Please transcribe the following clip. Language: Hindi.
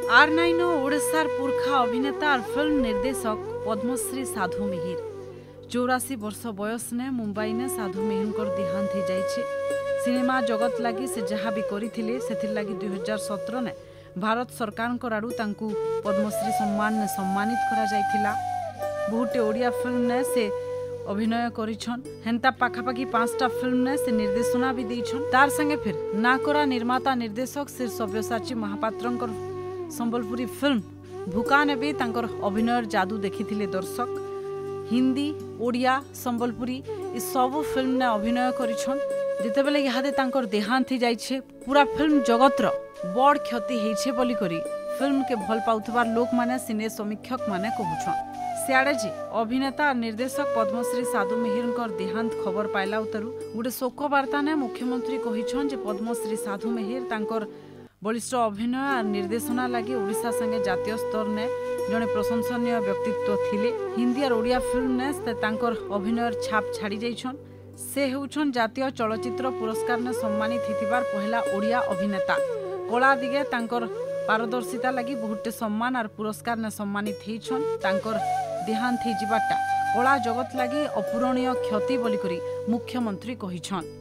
R9 ओडिशार पुरखा अभिनेता और फिल्म निर्देशक पद्मश्री साधु मिहिर 84 वर्ष बयस ने मुंबई ने साधु मिहिर देहांत हो जाइए। सिनेमा जगत लगी से जहाँ भी करथिले सेथिर लगी 2017 ने भारत सरकार आड़ू तांकू पद्मश्री सम्मान ने सम्मानित करा जाइथिला। बहुटे ओडिया फिल्म ने से अभिनय करिछन। हेंता पाखापाखि 5टा फिल्म ने से निर्देशना भी देइछन। तार संगे फिर नाकरा निर्माता निर्देशक श्री सव्यसाची महापात्रंकर संबलपुरी फिल्म भूका ने भी तांकर अभिनयर जादू देखिथिले दर्शक। हिंदी ओडिया संबलपुरी इ सब फिल्म ने अभिनय करिछन। जेतेबेले इहादे तांकर देहांत हो जाइछे पूरा फिल्म जगतर बड़ क्षति होइछे बोली करी फिल्म के भल पाउथबा लोक माने सिने समीक्षक माने कहूछन। सियाड़े जी अभिनेता और निर्देशक पद्मश्री साधु मिहिर देहांत खबर पाइला उतरू गोटे शोक वार्ता ने मुख्यमंत्री कहिछन जे पद्मश्री साधु मिहिर तांकर बलिष्ठ अभिनय और निर्देशना लगी ओडिशा संगे जातीय स्तर ने जड़े प्रशंसनीय व्यक्तित्व थिले। हिंदी और ओडिया फिल्म ने तांकर अभिनय छाप छाड़ी जाइछन। से हेउछन जातीय चलचित्र पुरस्कार ने सम्मानित हिथिबार पहला ओडिया अभिनेता। कला दिगे तांकर पारदर्शिता लगी बहुटे सम्मान और पुरस्कार ने सम्मानित हेइछन। तांकर देहांत हो जिबाटा कला जगत लगी अपूरणीय क्षति बोली करी मुख्यमंत्री कहिछन।